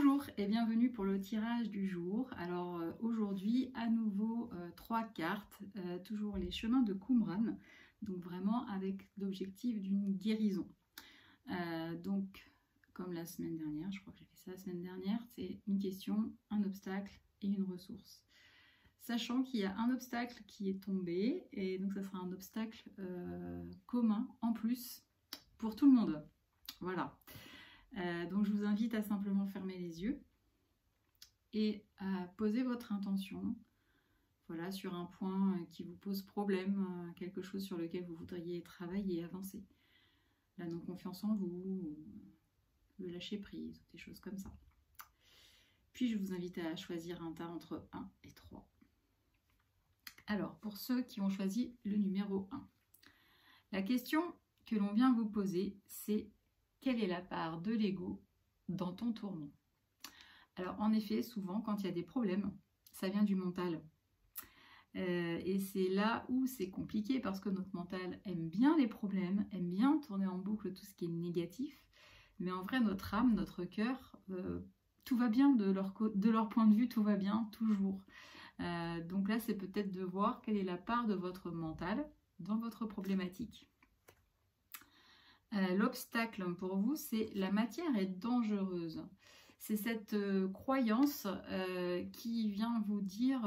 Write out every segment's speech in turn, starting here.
Bonjour et bienvenue pour le tirage du jour. Alors aujourd'hui à nouveau 3 cartes, toujours les chemins de Qumran, donc vraiment avec l'objectif d'une guérison. Donc comme la semaine dernière, je crois que j'ai fait ça la semaine dernière, c'est une question, un obstacle et une ressource. Sachant qu'il y a un obstacle qui est tombé et donc ça sera un obstacle commun en plus pour tout le monde. Voilà. Donc je vous invite à simplement fermer les yeux et à poser votre intention, voilà, sur un point qui vous pose problème, quelque chose sur lequel vous voudriez travailler et avancer. La non-confiance en vous, le lâcher prise, des choses comme ça. Puis je vous invite à choisir un tas entre 1 et 3. Alors, pour ceux qui ont choisi le numéro 1, la question que l'on vient vous poser, c'est: quelle est la part de l'ego dans ton tourment? Alors, en effet, souvent, quand il y a des problèmes, ça vient du mental. Et c'est là où c'est compliqué parce que notre mental aime bien les problèmes, aime bien tourner en boucle tout ce qui est négatif. Mais en vrai, notre âme, notre cœur, tout va bien de leur point de vue, tout va bien, toujours. Donc là, c'est peut-être de voir quelle est la part de votre mental dans votre problématique. L'obstacle pour vous, c'est la matière est dangereuse. C'est cette croyance qui vient vous dire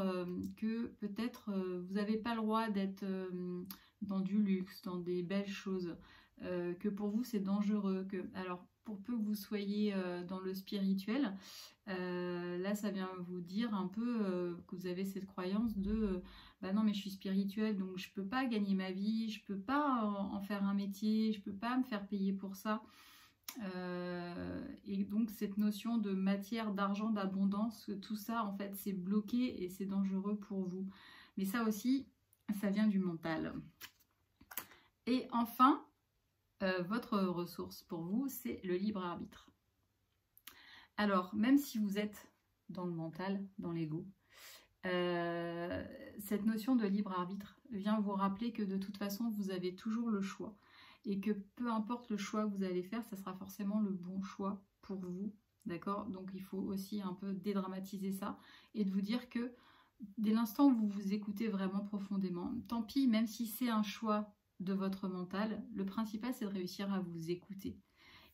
que peut-être vous n'avez pas le droit d'être dans du luxe, dans des belles choses, que pour vous c'est dangereux. Alors pour peu que vous soyez dans le spirituel, là ça vient vous dire un peu que vous avez cette croyance de bah non mais je suis spirituelle donc je peux pas gagner ma vie, je peux pas en faire un métier, je peux pas me faire payer pour ça. Et donc cette notion de matière, d'argent, d'abondance, tout ça en fait c'est bloqué et c'est dangereux pour vous. Mais ça aussi, ça vient du mental. Et enfin, votre ressource pour vous, c'est le libre arbitre. Alors, même si vous êtes dans le mental, dans l'ego, cette notion de libre arbitre vient vous rappeler que de toute façon, vous avez toujours le choix. Et que peu importe le choix que vous allez faire, ça sera forcément le bon choix pour vous. D'accord? Donc, il faut aussi un peu dédramatiser ça et de vous dire que dès l'instant où vous vous écoutez vraiment profondément, tant pis, même si c'est un choix de votre mental, le principal c'est de réussir à vous écouter.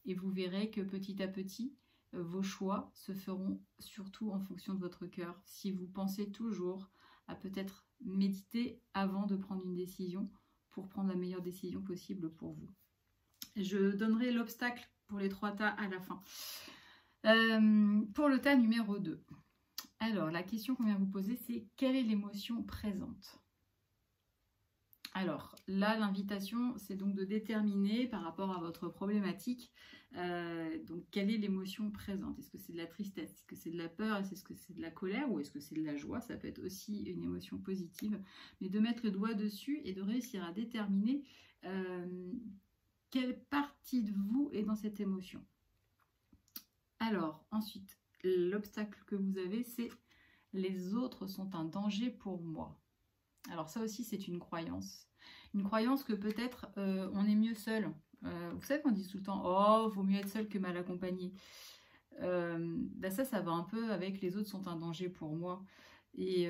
Et vous verrez que petit à petit, vos choix se feront surtout en fonction de votre cœur. Si vous pensez toujours à peut-être méditer avant de prendre une décision pour prendre la meilleure décision possible pour vous. Je donnerai l'obstacle pour les 3 tas à la fin. Pour le tas numéro 2. Alors, la question qu'on vient vous poser, c'est: quelle est l'émotion présente? Alors là, l'invitation, c'est donc de déterminer par rapport à votre problématique, donc quelle est l'émotion présente. Est-ce que c'est de la tristesse? Est-ce que c'est de la peur? Est-ce que c'est de la colère? Ou est-ce que c'est de la joie? Ça peut être aussi une émotion positive. Mais de mettre le doigt dessus et de réussir à déterminer quelle partie de vous est dans cette émotion. Alors, ensuite, l'obstacle que vous avez, c'est: les autres sont un danger pour moi. Alors ça aussi, c'est une croyance. Une croyance que peut-être on est mieux seul. Vous savez qu'on dit tout le temps: oh, vaut mieux être seul que mal accompagné. Bah ça va un peu avec les autres sont un danger pour moi. Et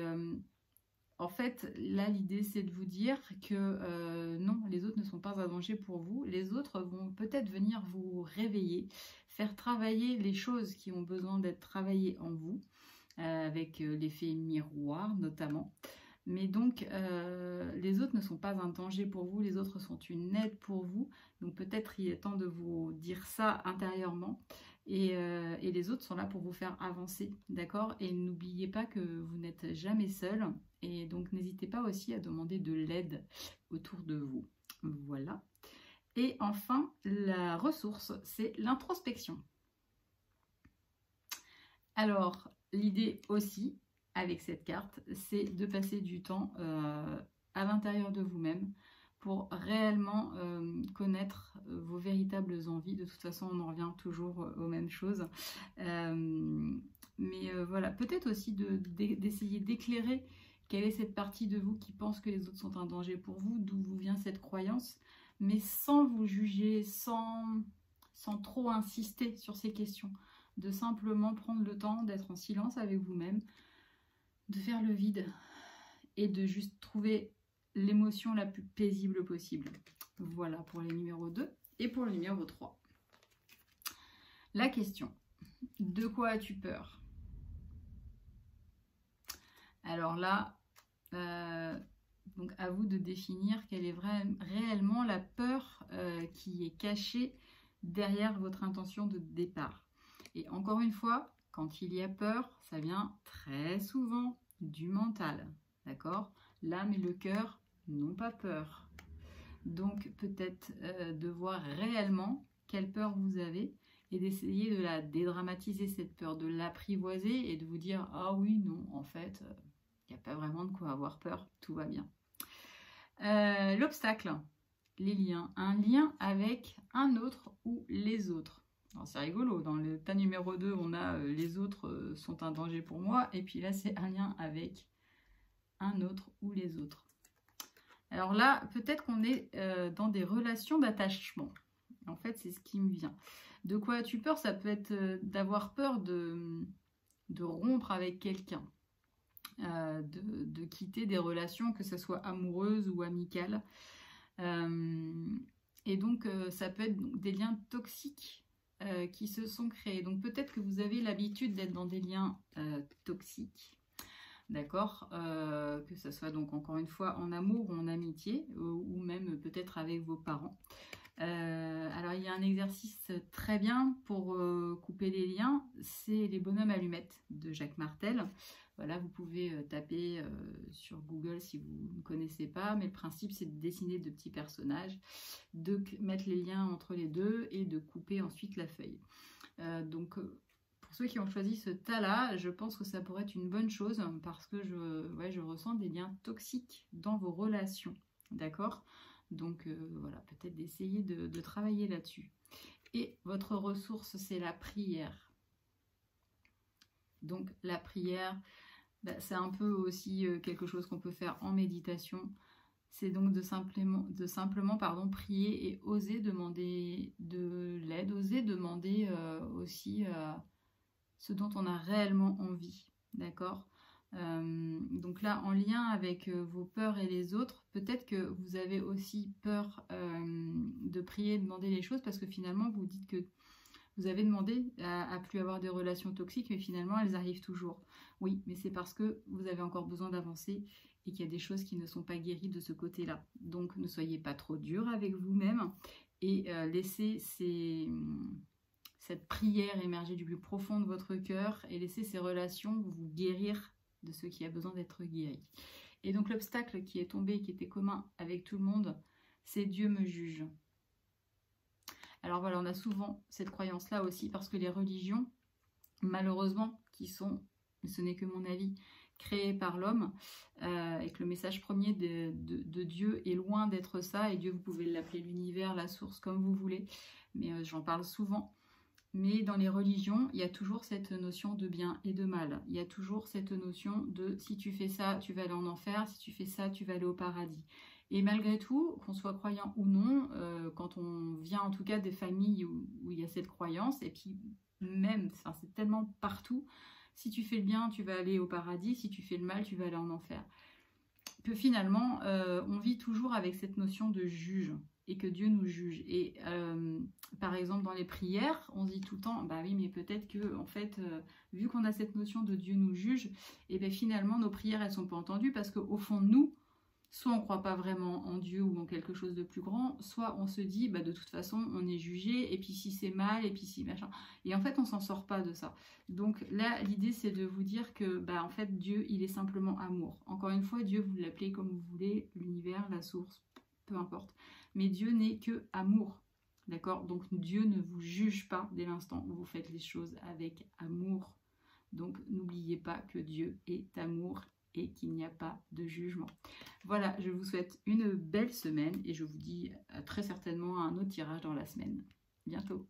en fait, là, l'idée, c'est de vous dire que non, les autres ne sont pas un danger pour vous. Les autres vont peut-être venir vous réveiller, faire travailler les choses qui ont besoin d'être travaillées en vous, avec l'effet miroir notamment. Mais donc, les autres ne sont pas un danger pour vous, les autres sont une aide pour vous. Donc peut-être il est temps de vous dire ça intérieurement. Et les autres sont là pour vous faire avancer, d'accord? Et n'oubliez pas que vous n'êtes jamais seul. Et donc n'hésitez pas aussi à demander de l'aide autour de vous. Voilà. Et enfin, la ressource, c'est l'introspection. Alors, l'idée aussi, avec cette carte, c'est de passer du temps à l'intérieur de vous-même pour réellement connaître vos véritables envies. De toute façon, on en revient toujours aux mêmes choses. Mais voilà, peut-être aussi d'essayer d'éclairer quelle est cette partie de vous qui pense que les autres sont un danger pour vous, d'où vous vient cette croyance, mais sans vous juger, sans trop insister sur ces questions. de simplement prendre le temps d'être en silence avec vous-même, de faire le vide et de juste trouver l'émotion la plus paisible possible. Voilà pour les numéros 2 et pour le numéro 3. La question, de quoi as-tu peur? Alors là, donc à vous de définir quelle est réellement la peur qui est cachée derrière votre intention de départ. Et encore une fois, quand il y a peur, ça vient très souvent du mental, d'accord? L'âme et le cœur n'ont pas peur. Donc peut-être de voir réellement quelle peur vous avez et d'essayer de la dédramatiser, cette peur, de l'apprivoiser et de vous dire « Ah oui, non, en fait, il n'y a pas vraiment de quoi avoir peur, tout va bien. » L'obstacle, les liens. Un lien avec un autre ou les autres. C'est rigolo, dans le tas numéro 2, on a les autres sont un danger pour moi. Et puis là, c'est un lien avec un autre ou les autres. Alors là, peut-être qu'on est dans des relations d'attachement. En fait, c'est ce qui me vient. De quoi as-tu peur? Ça peut être d'avoir peur de rompre avec quelqu'un. De quitter des relations, que ce soit amoureuses ou amicales. Et donc, ça peut être des liens toxiques qui se sont créés. Donc, peut-être que vous avez l'habitude d'être dans des liens toxiques. D'accord, que ce soit donc encore une fois en amour ou en amitié, ou même peut-être avec vos parents. Alors il y a un exercice très bien pour couper les liens, c'est les bonhommes allumettes de Jacques Martel. Voilà, vous pouvez taper sur Google si vous ne connaissez pas, mais le principe c'est de dessiner de petits personnages, de mettre les liens entre les deux et de couper ensuite la feuille. Donc pour ceux qui ont choisi ce tas-là, je pense que ça pourrait être une bonne chose parce que je ressens des liens toxiques dans vos relations, d'accord? Donc voilà, peut-être d'essayer de travailler là-dessus. Et votre ressource, c'est la prière. Donc la prière, c'est un peu aussi quelque chose qu'on peut faire en méditation. C'est donc de simplement prier et oser demander de l'aide, oser demander aussi ce dont on a réellement envie, d'accord? Donc là, en lien avec vos peurs et les autres, peut-être que vous avez aussi peur de prier, de demander les choses, parce que finalement, vous dites que vous avez demandé à plus avoir des relations toxiques, mais finalement, elles arrivent toujours. Oui, mais c'est parce que vous avez encore besoin d'avancer et qu'il y a des choses qui ne sont pas guéries de ce côté-là. Donc, ne soyez pas trop dur avec vous-même et laissez cette prière émerger du plus profond de votre cœur et laissez ces relations vous guérir de ce qui a besoin d'être guéri. Et donc l'obstacle qui est tombé, qui était commun avec tout le monde, c'est Dieu me juge. Alors voilà, on a souvent cette croyance-là aussi parce que les religions, malheureusement, qui sont, ce n'est que mon avis, créées par l'homme, et que le message premier de Dieu est loin d'être ça, et Dieu, vous pouvez l'appeler l'univers, la source, comme vous voulez, mais j'en parle souvent. Mais dans les religions, il y a toujours cette notion de bien et de mal. Il y a toujours cette notion de si tu fais ça, tu vas aller en enfer, si tu fais ça, tu vas aller au paradis. Et malgré tout, qu'on soit croyant ou non, quand on vient en tout cas des familles où il y a cette croyance, et puis même, c'est tellement partout, si tu fais le bien, tu vas aller au paradis, si tu fais le mal, tu vas aller en enfer. Que finalement, on vit toujours avec cette notion de juge. Et que Dieu nous juge. Et par exemple, dans les prières, on se dit tout le temps, bah oui, mais peut-être que, en fait, vu qu'on a cette notion de Dieu nous juge, et bien finalement, nos prières, elles sont pas entendues parce qu'au fond de nous, soit on croit pas vraiment en Dieu ou en quelque chose de plus grand, soit on se dit, bah de toute façon, on est jugé, et puis si c'est mal, et puis si machin. Et en fait, on s'en sort pas de ça. Donc là, l'idée, c'est de vous dire que, bah en fait, Dieu, il est simplement amour. Encore une fois, Dieu, vous l'appelez comme vous voulez, l'univers, la source, peu importe. Mais Dieu n'est que amour, d'accord? Donc Dieu ne vous juge pas dès l'instant où vous faites les choses avec amour. Donc n'oubliez pas que Dieu est amour et qu'il n'y a pas de jugement. Voilà, je vous souhaite une belle semaine et je vous dis très certainement à un autre tirage dans la semaine. Bientôt.